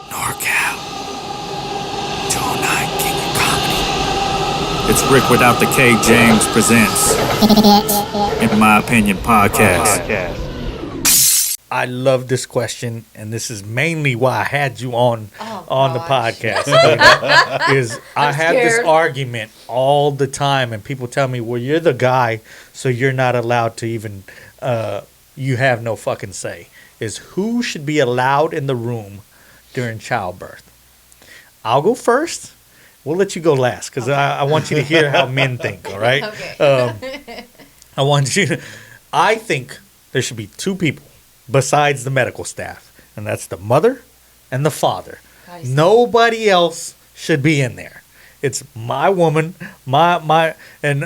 NorCal. 209 King of Comedy. It's Rick without the K. James presents, in my opinion, podcast. I love this question, and this is mainly why I had you on the podcast. Is I have this argument all the time, and people tell me, "Well, you're the guy, so you're not allowed to even. You have no fucking say." Is who should be allowed in the room during childbirth? I'll go first. We'll let you go last because I want you to hear how men think. All right. Okay. I want you. I think there should be two people besides the medical staff, and that's the mother and the father. Nobody else should be in there. It's my woman, and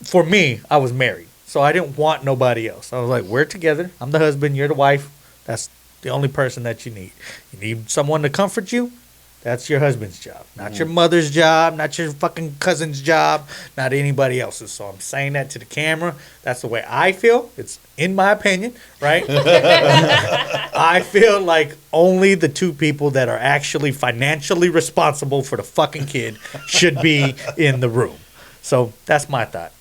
for me, I was married, so I didn't want nobody else. I was like, we're together. I'm the husband. You're the wife. That's the only person that you need. You need someone to comfort you. That's your husband's job, not your mother's job, not your fucking cousin's job, not anybody else's. So I'm saying that to the camera. That's the way I feel. It's in my opinion, right? I feel like only the two people that are actually financially responsible for the fucking kid should be in the room. So that's my thought.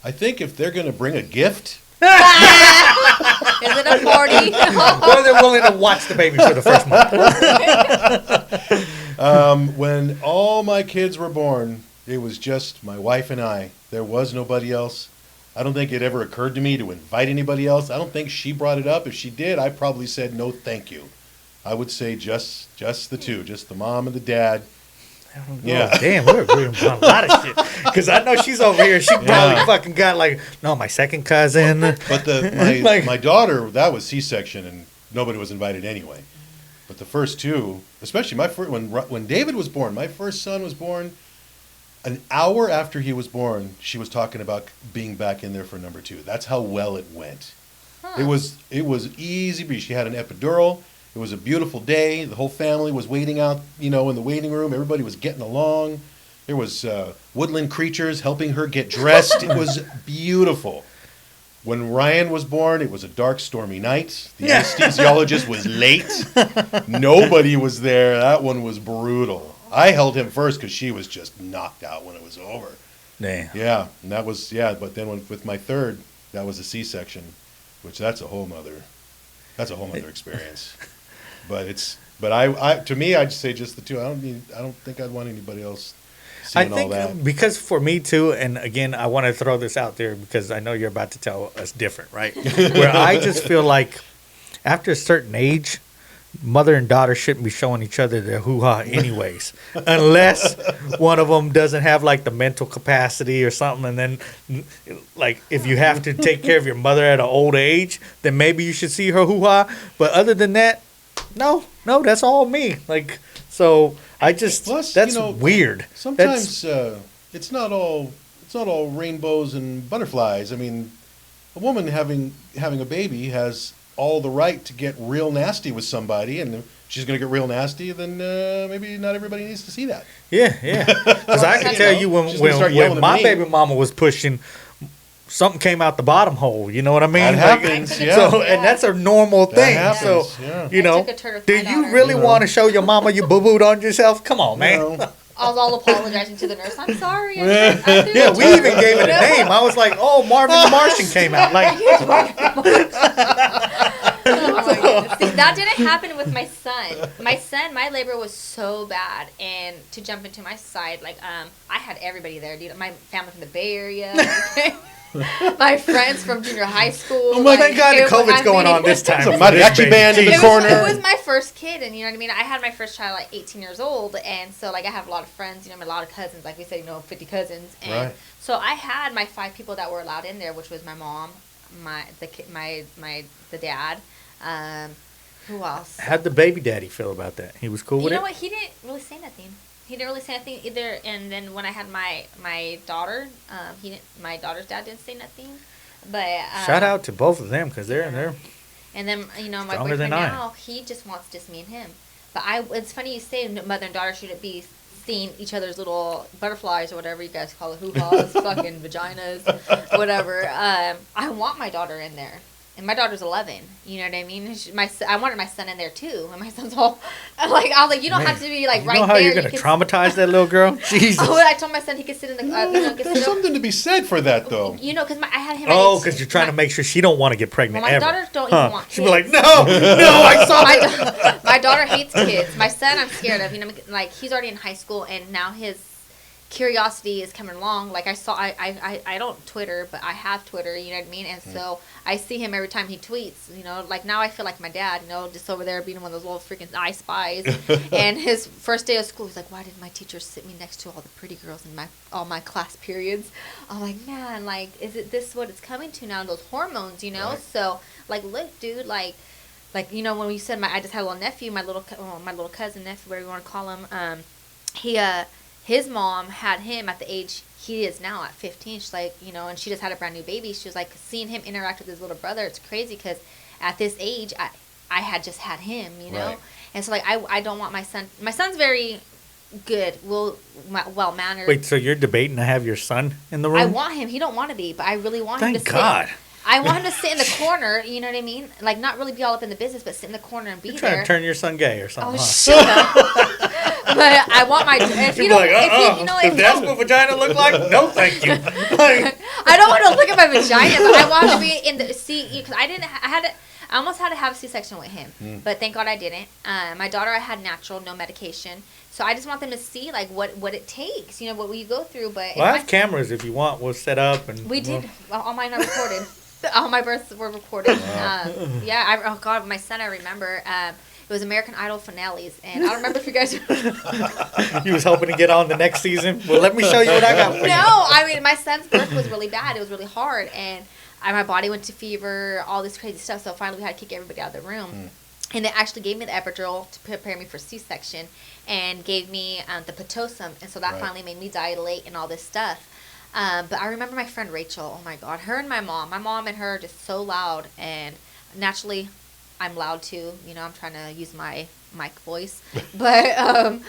I think if they're going to bring a gift... Is it a party? Or they're willing to watch the baby for the first month. When all my kids were born, it was just my wife and I. There was nobody else. I don't think it ever occurred to me to invite anybody else. I don't think she brought it up. If she did, I probably said no thank you. I would say just the two, just the mom and the dad. Yeah, damn, we're agreeing on a lot of shit. Because I know she's over here. She probably fucking got my second cousin. But my daughter, that was C-section, and nobody was invited anyway. But the first two, especially when David was born, my first son was born. An hour after he was born, she was talking about being back in there for number two. That's how well it went. Huh. It was easy. She had an epidural. It was a beautiful day. The whole family was waiting out, in the waiting room. Everybody was getting along. There was woodland creatures helping her get dressed. It was beautiful. When Ryan was born, it was a dark, stormy night. The anesthesiologist was late. Nobody was there. That one was brutal. I held him first because she was just knocked out when it was over. Damn. Yeah, and that was, but then with my third, that was a C-section, which that's a whole nother experience. But I to me, I'd say just the two. I don't think I'd want anybody else seeing all that. Because for me too, and again, I want to throw this out there because I know you're about to tell us different, right? Where I just feel like after a certain age, mother and daughter shouldn't be showing each other their hoo-ha anyways, unless one of them doesn't have the mental capacity or something. And then if you have to take care of your mother at an old age, then maybe you should see her hoo-ha. But other than that, no, that's all me. So I just that's weird. Sometimes it's not all rainbows and butterflies. I mean, a woman having a baby has all the right to get real nasty with somebody, and if she's going to get real nasty, then maybe not everybody needs to see that. Yeah. Because I can tell you when my baby mama was pushing, something came out the bottom hole. You know what I mean? That happens, yeah. So, and that's a normal thing. Happens, so, yeah. Do you really want to show your mama you boo-booed on yourself? Come on, man. I was all apologizing to the nurse. I'm sorry. We even gave it a name. I was like, oh, Marvin the Martian came out. Oh my goodness. See, that didn't happen with my son. My labor was so bad, and to jump into my side, I had everybody there, dude. My family from the Bay Area. My friends from junior high school. Oh my God, the COVID's going on this time. Some mariachi band in the corner. It was my first kid, and you know what I mean? I had my first child 18 years old, and so I have a lot of friends, a lot of cousins, like we said, 50 cousins. And right. So I had my 5 people that were allowed in there, which was my mom, the dad, who else? How'd the baby daddy feel about that? He was cool with it? You know what? He didn't really say nothing. He didn't really say anything either. And then when I had my daughter, my daughter's dad didn't say nothing. But shout out to both of them because they're in there. And then my boyfriend now, he just wants just me and him. But it's funny you say mother and daughter shouldn't be seeing each other's little butterflies or whatever you guys call it, hoo-haws, fucking vaginas, whatever. I want my daughter in there. And my daughter's 11. You know what I mean? I wanted my son in there too. And my son's all like, I was like, you don't have to be like right there. You know how you're gonna traumatize that little girl? Jesus. I told my son he could sit in the. There's something to be said for that, though. You know, because I had him. Oh, because you're trying to make sure she don't want to get pregnant. Well, my ever. daughters don't even want kids. She'd be like, no, I saw that. My daughter hates kids. My son, I'm scared of. You know, like he's already in high school, and now his curiosity is coming along. Like I don't Twitter, but I have Twitter. You know what I mean? And so I see him every time he tweets. You know, like now I feel like my dad. You know, just over there being one of those little freaking I spies. And his first day of school, he's like, "Why did my teacher sit me next to all the pretty girls in all my class periods?" I'm like, man, like, is it this what it's coming to now? Those hormones, you know? Right. So like, look, dude, like you know when we said I just had a little nephew, my little cousin nephew, whatever you want to call him. His mom had him at the age he is now at 15. She's like, you know, and she just had a brand new baby. She was like, seeing him interact with his little brother, it's crazy because at this age, I had just had him, you know? Right. And so, like, I don't want my son's very good, well-mannered. Wait, so you're debating to have your son in the room? I want him. He don't want to be, but I really want him to Thank God. I want him to sit in the corner, you know what I mean? Like, not really be all up in the business, but sit in the corner and be You're there. trying to turn your son gay or something, Oh, huh? shut up. But I want my... If you You'd be don't... like, if that's what vagina look like, no thank you. Like, I don't want to look at my vagina, but I want to be in the CE because I almost had to have a C-section with him, but thank God I didn't. My daughter, I had natural, no medication, so I just want them to see like what it takes, you know, what we go through. But well, I have cameras if you want. We'll set up and we did. All mine are recorded. All my births were recorded. Oh God, my son, I remember. It was American Idol finales, and I don't remember if you guys. He was hoping to get on the next season. Well, let me show you what I got for you. No, I mean my son's birth was really bad. It was really hard, and my body went to fever, all this crazy stuff. So finally, we had to kick everybody out of the room. And they actually gave me the epidural to prepare me for C-section, and gave me the Pitocin, and so that finally made me dilate and all this stuff. But I remember my friend Rachel. Oh my God, her and my mom and her are just so loud, and naturally, I'm loud too. You know, I'm trying to use my mic voice, but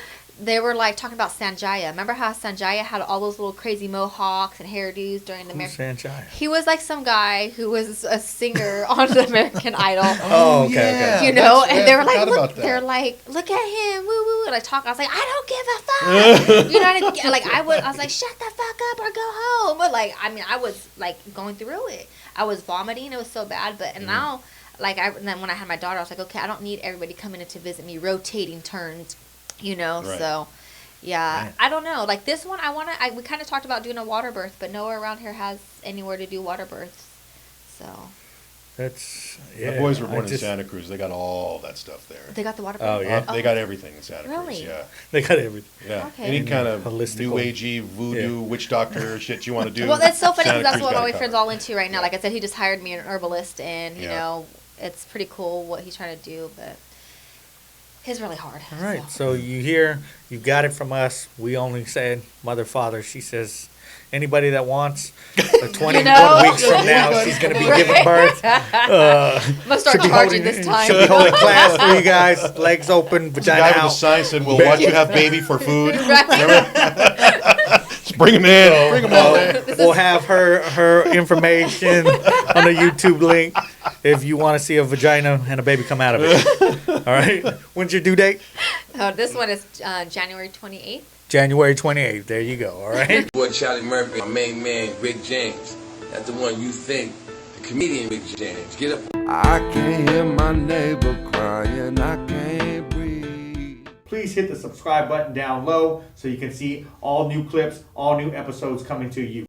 they were like talking about Sanjaya. Remember how Sanjaya had all those little crazy mohawks and hairdos during the American? Sanjaya? He was like some guy who was a singer on the American Idol. Oh, okay. You know, and they were I like, forgot look at him, woo woo. And I was like, I don't give a fuck. You know, like I was like, shut the fuck up or go home. But like, I mean, I was like going through it. I was vomiting. It was so bad. But and now, like, and then when I had my daughter, I was like, okay, I don't need everybody coming in to visit me, rotating turns. You know, so yeah, I don't know. Like this one, we kind of talked about doing a water birth, but nowhere around here has anywhere to do water births. So that's My boys were born in Santa Cruz. They got all that stuff there. they got the water birth. Oh yeah, They got everything in Santa Cruz. Really? Yeah, they got everything. yeah. Okay. Any kind of Holistic new agey voodoo witch doctor shit you want to do. Well, that's so funny Santa because that's Cruz what got my it boyfriend's covered. all into right now. Like I said, he just hired me an herbalist, and you know, it's pretty cool what he's trying to do, but it's really hard. All right, so you got it from us. We only said mother, father. She says anybody that wants 21 weeks from now, she's going to be giving birth. I'm gonna start charging this time. She'll be holding class for you guys, legs open, The vagina guy with the out. sign said, "We'll watch you have baby for food." Right. Just bring him in. Bring him on there. We'll have her information on the YouTube link if you want to see a vagina and a baby come out of it. All right. When's your due date? This one is January 28th. January 28th. There you go. All right. Boy Charlie Murphy, my main man Ric James. That's the one you think, the comedian Ric James. Get up. I can't hear my neighbor crying, I can't breathe. Please hit the subscribe button down low so you can see all new clips, all new episodes coming to you.